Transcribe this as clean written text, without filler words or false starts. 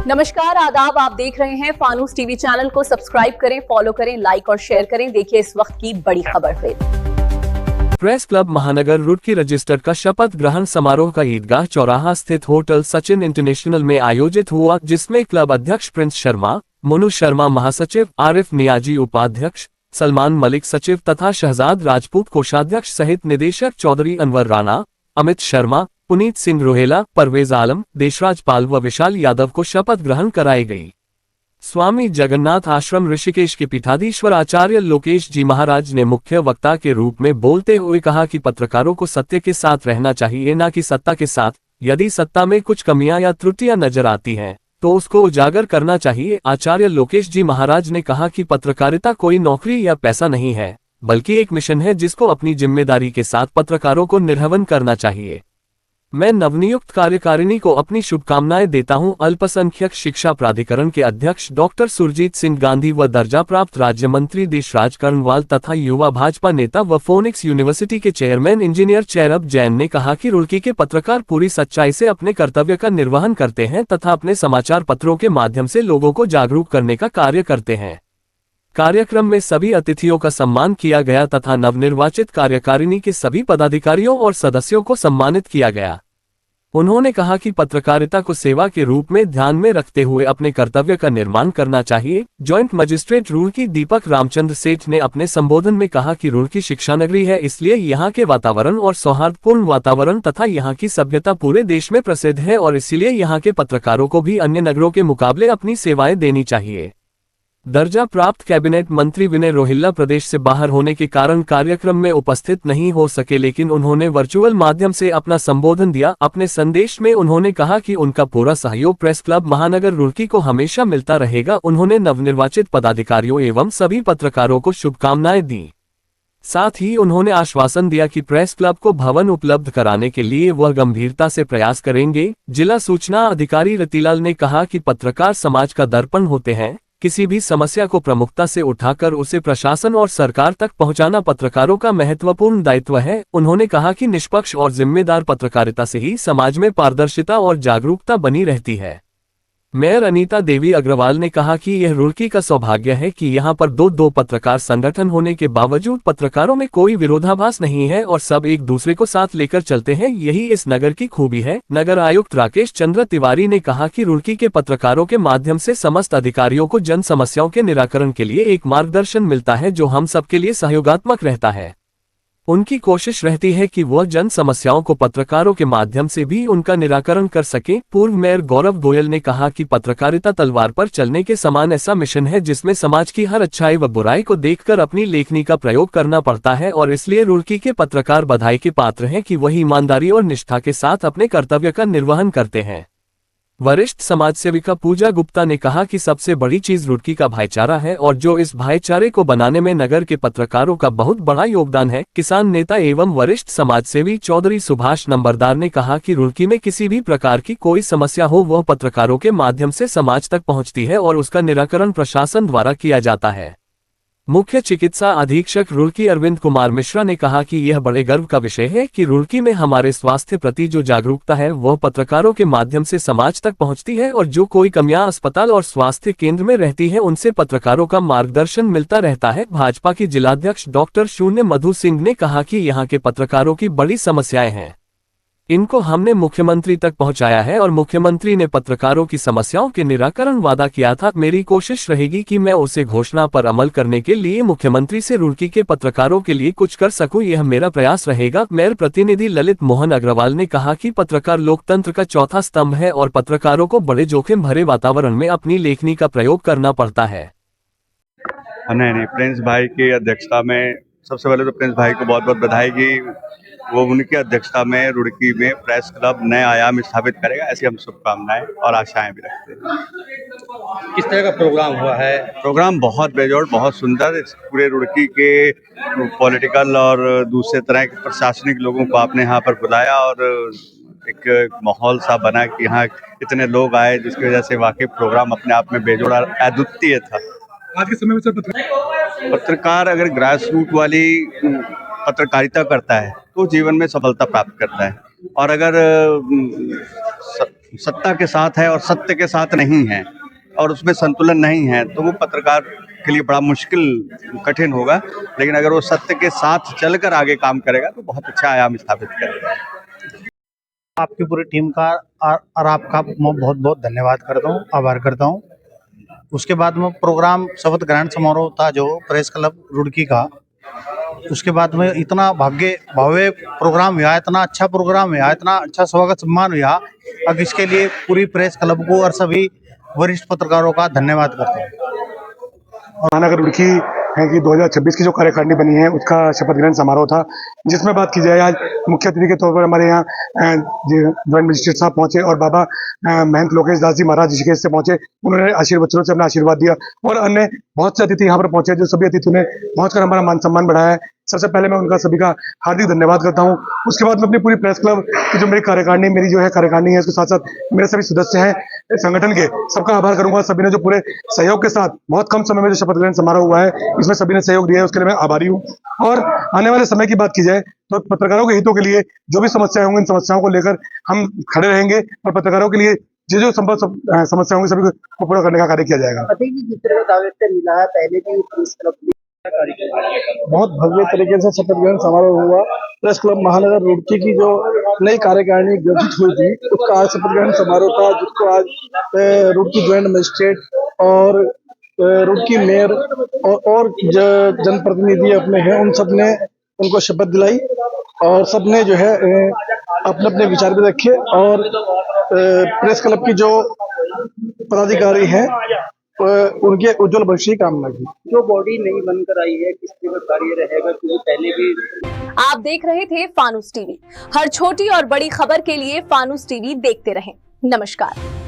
नमस्कार, आदाब। आप देख रहे हैं फानूस टीवी चैनल को सब्सक्राइब करें, फॉलो करें, लाइक और शेयर करें। देखिए इस वक्त की बड़ी खबर फिर। प्रेस क्लब महानगर रुड़की रजिस्टर का शपथ ग्रहण समारोह का ईदगाह चौराहा स्थित होटल सचिन इंटरनेशनल में आयोजित हुआ, जिसमें क्लब अध्यक्ष प्रिंस शर्मा, मनु शर्मा महासचिव, आरिफ नियाजी उपाध्यक्ष, सलमान मलिक सचिव तथा शहजाद राजपूत कोषाध्यक्ष सहित निदेशक चौधरी अनवर राणा, अमित शर्मा, पुनीत सिंह रोहेला, परवेज आलम, देशराज पाल व विशाल यादव को शपथ ग्रहण कराई गई। स्वामी जगन्नाथ आश्रम ऋषिकेश के पीठाधीश्वर आचार्य लोकेश जी महाराज ने मुख्य वक्ता के रूप में बोलते हुए कहा कि पत्रकारों को सत्य के साथ रहना चाहिए, न कि सत्ता के साथ। यदि सत्ता में कुछ कमियां या त्रुटियां नजर आती हैं तो उसको उजागर करना चाहिए। आचार्य लोकेश जी महाराज ने कहा कि पत्रकारिता कोई नौकरी या पैसा नहीं है, बल्कि एक मिशन है जिसको अपनी जिम्मेदारी के साथ पत्रकारों को निर्वहन करना चाहिए। मैं नवनियुक्त कार्यकारिणी को अपनी शुभकामनाएं देता हूं। अल्पसंख्यक शिक्षा प्राधिकरण के अध्यक्ष डॉक्टर सुरजीत सिंह गांधी व दर्जा प्राप्त राज्य मंत्री देशराज कर्णवाल तथा युवा भाजपा नेता व फोनिक्स यूनिवर्सिटी के चेयरमैन इंजीनियर चैरब जैन ने कहा कि रुड़की के पत्रकार पूरी सच्चाई से अपने कर्तव्य का निर्वहन करते हैं तथा अपने समाचार पत्रों के माध्यम से लोगों को जागरूक करने का कार्य करते हैं। कार्यक्रम में सभी अतिथियों का सम्मान किया गया तथा नवनिर्वाचित कार्यकारिणी के सभी पदाधिकारियों और सदस्यों को सम्मानित किया गया। उन्होंने कहा कि पत्रकारिता को सेवा के रूप में ध्यान में रखते हुए अपने कर्तव्य का निर्माण करना चाहिए। जॉइंट मजिस्ट्रेट रुड़की दीपक रामचंद्र सेठ ने अपने संबोधन में कहा कि रुड़की शिक्षा नगरी है, इसलिए यहाँ के वातावरण और सौहार्दपूर्ण वातावरण तथा यहाँ की सभ्यता पूरे देश में प्रसिद्ध है और इसीलिए यहाँ के पत्रकारों को भी अन्य नगरों के मुकाबले अपनी सेवाएं देनी चाहिए। दर्जा प्राप्त कैबिनेट मंत्री विनय रोहिल्ला प्रदेश से बाहर होने के कारण कार्यक्रम में उपस्थित नहीं हो सके, लेकिन उन्होंने वर्चुअल माध्यम से अपना संबोधन दिया। अपने संदेश में उन्होंने कहा कि उनका पूरा सहयोग प्रेस क्लब महानगर रुड़की को हमेशा मिलता रहेगा। उन्होंने नवनिर्वाचित पदाधिकारियों एवं सभी पत्रकारों को शुभकामनाएं दी। साथ ही उन्होंने आश्वासन दिया कि प्रेस क्लब को भवन उपलब्ध कराने के लिए वह गंभीरता से प्रयास करेंगे। जिला सूचना अधिकारी रतिलाल ने कहा कि पत्रकार समाज का दर्पण होते हैं। किसी भी समस्या को प्रमुखता से उठाकर उसे प्रशासन और सरकार तक पहुंचाना पत्रकारों का महत्वपूर्ण दायित्व है। उन्होंने कहा कि निष्पक्ष और जिम्मेदार पत्रकारिता से ही समाज में पारदर्शिता और जागरूकता बनी रहती है। मेयर अनीता देवी अग्रवाल ने कहा कि यह रुड़की का सौभाग्य है कि यहां पर दो पत्रकार संगठन होने के बावजूद पत्रकारों में कोई विरोधाभास नहीं है और सब एक दूसरे को साथ लेकर चलते हैं। यही इस नगर की खूबी है। नगर आयुक्त राकेश चंद्र तिवारी ने कहा कि रुड़की के पत्रकारों के माध्यम से समस्त अधिकारियों को जन समस्याओं के निराकरण के लिए एक मार्गदर्शन मिलता है, जो हम सबके लिए सहयोगात्मक रहता है। उनकी कोशिश रहती है कि वह जन समस्याओं को पत्रकारों के माध्यम से भी उनका निराकरण कर सके। पूर्व मेयर गौरव गोयल ने कहा कि पत्रकारिता तलवार पर चलने के समान ऐसा मिशन है जिसमें समाज की हर अच्छाई व बुराई को देखकर अपनी लेखनी का प्रयोग करना पड़ता है और इसलिए रुड़की के पत्रकार बधाई के पात्र हैं कि वह ईमानदारी और निष्ठा के साथ अपने कर्तव्य का निर्वहन करते हैं। वरिष्ठ समाज सेविका पूजा गुप्ता ने कहा कि सबसे बड़ी चीज रुड़की का भाईचारा है और जो इस भाईचारे को बनाने में नगर के पत्रकारों का बहुत बड़ा योगदान है। किसान नेता एवं वरिष्ठ समाज सेवी चौधरी सुभाष नंबरदार ने कहा कि रुड़की में किसी भी प्रकार की कोई समस्या हो वह पत्रकारों के माध्यम से समाज तक पहुंचती है और उसका निराकरण प्रशासन द्वारा किया जाता है। मुख्य चिकित्सा अधीक्षक रुड़की अरविंद कुमार मिश्रा ने कहा कि यह बड़े गर्व का विषय है कि रुड़की में हमारे स्वास्थ्य प्रति जो जागरूकता है वह पत्रकारों के माध्यम से समाज तक पहुंचती है और जो कोई कमियां अस्पताल और स्वास्थ्य केंद्र में रहती है उनसे पत्रकारों का मार्गदर्शन मिलता रहता है। भाजपा की जिलाध्यक्ष डॉक्टर शून्य मधु सिंह ने कहा कि यहाँ के पत्रकारों की बड़ी समस्याएं हैं, इनको हमने मुख्यमंत्री तक पहुंचाया है और मुख्यमंत्री ने पत्रकारों की समस्याओं के निराकरण वादा किया था। मेरी कोशिश रहेगी कि मैं उसे घोषणा पर अमल करने के लिए मुख्यमंत्री से रुड़की के पत्रकारों के लिए कुछ कर सकूं, यह मेरा प्रयास रहेगा। मेयर प्रतिनिधि ललित मोहन अग्रवाल ने कहा कि पत्रकार लोकतंत्र का चौथा स्तंभ है और पत्रकारों को बड़े जोखिम भरे वातावरण में अपनी लेखनी का प्रयोग करना पड़ता है। नहीं, प्रिंस भाई की अध्यक्षता में सबसे पहले तो प्रिंस भाई को बहुत बहुत बधाई कि वो उनकी अध्यक्षता में रुड़की में प्रेस क्लब नए आयाम स्थापित करेगा। ऐसी हम शुभकामनाएं और आशाएं भी रखते हैं। किस तरह का प्रोग्राम हुआ है? प्रोग्राम बहुत बेजोड़, बहुत सुंदर। पूरे रुड़की के पॉलिटिकल और दूसरे तरह के प्रशासनिक लोगों को आपने यहाँ पर बुलाया और एक माहौल सा बना कि यहाँ इतने लोग आए, जिसकी वजह से वाकई प्रोग्राम अपने आप में बेजोड़ अद्वितीय था। आज के समय में सर पत्रकार अगर ग्रास रूट वाली पत्रकारिता करता है तो जीवन में सफलता प्राप्त करता है और अगर सत्ता के साथ है और सत्य के साथ नहीं है और उसमें संतुलन नहीं है, तो वो पत्रकार के लिए बड़ा मुश्किल कठिन होगा। लेकिन अगर वो सत्य के साथ चलकर आगे काम करेगा तो बहुत अच्छा आयाम स्थापित करेगा। आपकी पूरी टीम का और आपका मैं बहुत बहुत धन्यवाद करता हूँ, आभार करता हूँ। उसके बाद में प्रोग्राम शपथ ग्रहण समारोह था जो प्रेस क्लब रुड़की का, उसके बाद में इतना भव्य प्रोग्राम हुआ, इतना अच्छा प्रोग्राम हुआ, इतना अच्छा स्वागत सम्मान हुआ। अब इसके लिए पूरी प्रेस क्लब को और सभी वरिष्ठ पत्रकारों का धन्यवाद करता हूँ। महानगर रुड़की है कि 2026 की जो कार्यकारिणी बनी है उसका शपथ ग्रहण समारोह था, जिसमें बात की जाए आज मुख्य अतिथि के तौर पर हमारे यहाँ ज्वाइंट मजिस्ट्रेट साहब पहुंचे और बाबा महंत लोकेश दास जी महाराज ऋषिकेश से पहुंचे। उन्होंने बच्चों से अपना आशीर्वाद दिया और अन्य बहुत से अतिथि यहाँ पर पहुंचे, जो सभी अतिथियों ने पहुंचकर हमारा मान सम्मान बढ़ाया है। सबसे पहले मैं उनका सभी का हार्दिक धन्यवाद करता हूँ। उसके बाद मैं अपनी पूरी प्रेस क्लब की जो मेरी कार्यकारिणी है उसके साथ साथ मेरे सभी सदस्य हैं संगठन के, सबका आभार करूंगा। सभी ने जो पूरे सहयोग के साथ बहुत कम समय में जो शपथ ग्रहण समारोह हुआ है इसमें सभी ने सहयोग दिया है, उसके लिए मैं आभारी हूँ। और आने वाले समय की बात की जाए तो पत्रकारों के हितों के लिए जो भी समस्याएं होंगी, इन समस्याओं को लेकर हम खड़े रहेंगे और पत्रकारों के लिए जो संभव समस्या होंगी सभी को पूरा करने का कार्य किया जाएगा। जिस तरह का दावे से मिला है, पहले भी प्रेस क्लब बहुत भव्य तरीके से शपथ ग्रहण समारोह हुआ। प्रेस क्लब महानगर रुड़की की जो नई कार्यकारिणी गठित हुई थी उसका आज शपथ ग्रहण समारोह था, जिसको आज रुड़की ज्वाइंट मजिस्ट्रेट और रुड़की मेयर और जनप्रतिनिधि अपने हैं, उन सब ने उनको शपथ दिलाई और सब ने जो है अपने अपने विचार भी रखे और प्रेस क्लब की जो पदाधिकारी हैं उनके उज्जवल भविष्य की कामना की। जो बॉडी नहीं बनकर आई है, किस तरह का कार्य रहेगा, क्योंकि पहले भी आप देख रहे थे फानूस टीवी। हर छोटी और बड़ी खबर के लिए फानूस टीवी देखते रहें। नमस्कार।